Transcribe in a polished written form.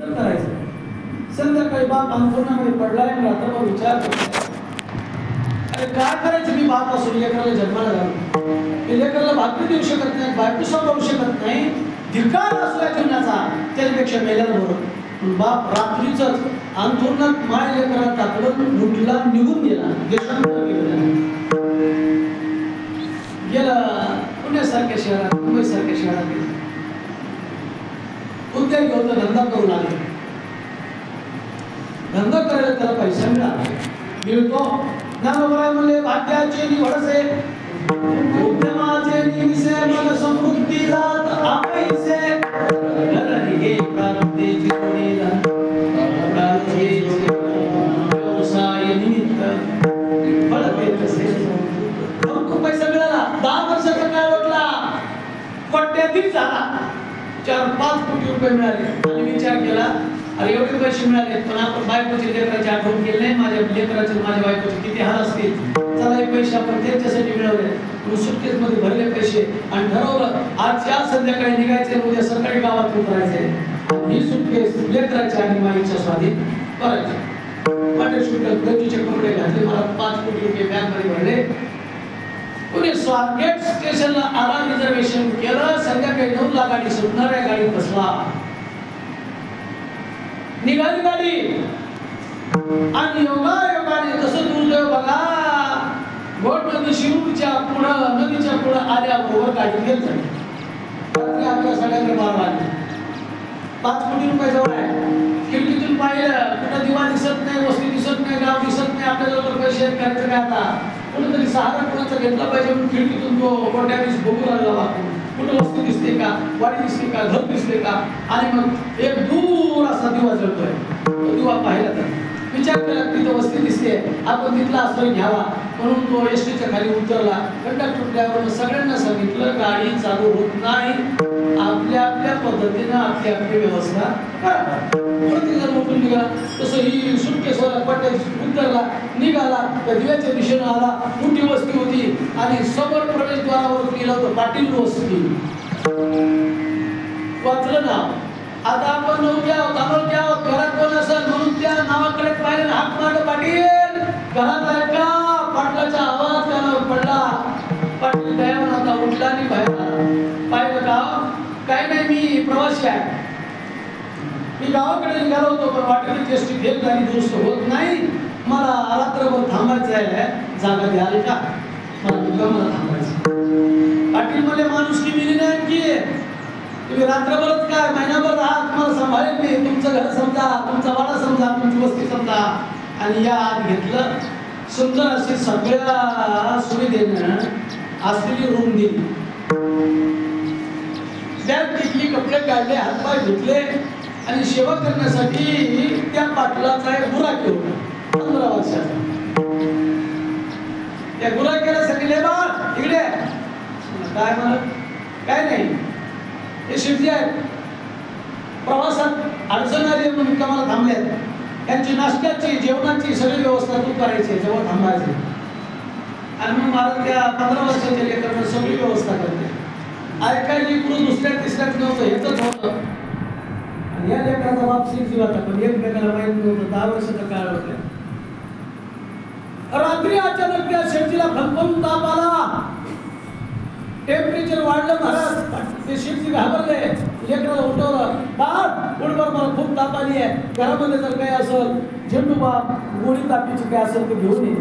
करायचं. संध्याकाळी बाप अंथरुणामध्ये पडलाय आणि रात्रभर विचार करतोय, अरे काय करायचं, मी बाप असून लेकराला जन्माला घालू, मी लेकराला भाकरी देऊ शकत नाही, बायको सांभाळू शकत नाही, धिक्कार असला जीवनाचा, त्याच्यापेक्षा मेल्याला बरं. बाप रात्रीच अंथरुणात माय लेकराला टाकलं, उठला, निघून गेला, देशांतर गेला पुण्यासारख्या शहरात, मुंबईसारख्या शहरात गेला. उद्योग होता, धंदा करून आले. धंदा करायला त्याला पैसा मिळतो. नामोबराय म्हणले, भाग्याचे निवडसे उद्यमाचे निमिसे, मन समृद्धी जात आपैसे, घरणी हे प्राप्ती जीवनीला व्यवसाय निमित्त फळते तसे. खूप पैसा मिळाला, 10 वर्षाचा काळ वाटला, कोट्याधीश झाला, 4-5 कोटी रुपये मिळाले. आणि विचार केला, अरे एवढे पैसे मिळाले, पण आपण बायकोची लेकराची आठवण केली नाही, माझ्या लेकराचे माझ्या बायकोचे किती हाल असतील, चला हे पैसे आपण त्यांच्यासाठी मिळवले. सुटकेस मध्ये भरले पैसे आणि ठरवलं, आज या संध्याकाळी निघायचे, उद्या सकाळी गावात उतरायचे. ही सुटकेस लेकराची आणि माईच्या स्वाधीन करायची. वाटे सुटलं, गरजेचे कपडे घातले, मला 5 कोटी रुपये बँकमध्ये भरले. पुणे स्वारगेट स्टेशनला आला, रिझर्वेशन केलं, संध्याकाळी 9ला गाडी सुटणार आहे, गाडीत बसला, निघाली गाडी. आणि योगायोगाने कसं दुर्दैव बघा, घोट नदी शिरूरच्या पुढं, नदीच्या पुढं आल्याबरोबर गाडी गेली. रात्री आपल्या सगळ्यांना 12 वाजले. 5 कोटी रुपये जवळ आहे. खिडकीतून पाहिलं, कुठं दिवा दिसत नाही, वस्ती दिसत नाही, गाव दिसत नाही, आपल्याजवळ पैसे करायचं काय आता, कुठेतरी सहारा कोणाचा घेतला पाहिजे म्हणून खिडकीतून तो कोट्याधीश बघू लागला वाटतो, कुठं वस्ती दिसते का, वाडी दिसते का, घर दिसते का. आणि मग एक दूर असा दिवा जळतोय, तो दिवा पाहिला तर विचार केला, तिथं वस्ती दिसते, आपण तिथला आश्रय घ्यावा, म्हणून तो एसटीच्या खाली उतरला. कंडक्टर ड्रायव्हरनं सगळ्यांना सांगितलं, गाडी चालू होत नाही, आपल्या आपल्या पद्धतीनं आपली आपली व्यवस्था करा. प्रत्येकजण उठून निघाला. तसं ही सुटकेसवाला पट्ट्यात उतरला, निघाला, त्या दिव्याच्या दिशेनं आला. मोठी वस्ती होती आणि समोर प्रवेशद्वारावर गेलं होतं पाटील वस्ती. वाचलं ना, आता आपण नवक्या आहोत, घरात कोण असेल म्हणून त्या नावाकडे पाहिलं, हाक मारलं, पाटील घरात आहे का. पाटलाचा आवाज कानावर पडला. पाटील दयावर आता उठला आणि बाहेर आला. पाहिलं का, काय नाही, मी प्रवासी आहे, मी गावाकडे निघालो होतो, पण वाटेत एसटी फेल झाली, दुरुस्त होत नाही, मला रात्रभर थांबायचं आहे, जागा द्याल का, मला थांबायचं. पाटील मध्ये माणूस की मिली नाही की, तुम्ही रात्रभरच काय, महिनाभर राहा, तुम्हाला सांभाळेल मी, तुमचं घर समजा, तुमचा वाडा समजा, तुमची वस्ती समजा. आणि या आत घेतलं, सुंदर अशी सगळ्या सुविधेनं असलेली रूम दिली. बॅग घेतली, कपडे काढले, हातपाय धुतले आणि सेवा करण्यासाठी त्या पाटलाचा एक गुराखी होता, 15 वर्षाचा. त्या गुराख्याला सांगितले, बा इकडे काय, मला काय नाही, हे शिवजी आहेत, प्रवासात अडचण आली म्हणून कामाला थांबल्यात, त्यांची नाश्त्याची जेवणाची सगळी व्यवस्था तू करायची, जवळ थांबायचे. आणि मग मला त्या 15 वर्षाच्या लेकरांना सगळी व्यवस्था करते. ऐकायची गुरु दुसऱ्या तिसऱ्याच नव्हतं, हेच होतं. आणि या लेकराचा बाप शिवजी होता, पण एकमेकाला माहित नव्हतं. 10 वर्षाचा काळ होता. रात्री अचानक त्या शेठजीला फणफणून ताप आला, टेम्परेचर वाढलं महाराज. ते शेठजी घाबरले, लेकराला उठवलं, बाप उठवर, मला खूप ताप आली आहे, घरामध्ये जर काही असेल, झेंडू बाप, गोळी तापीची काय असेल ते घेऊन ये.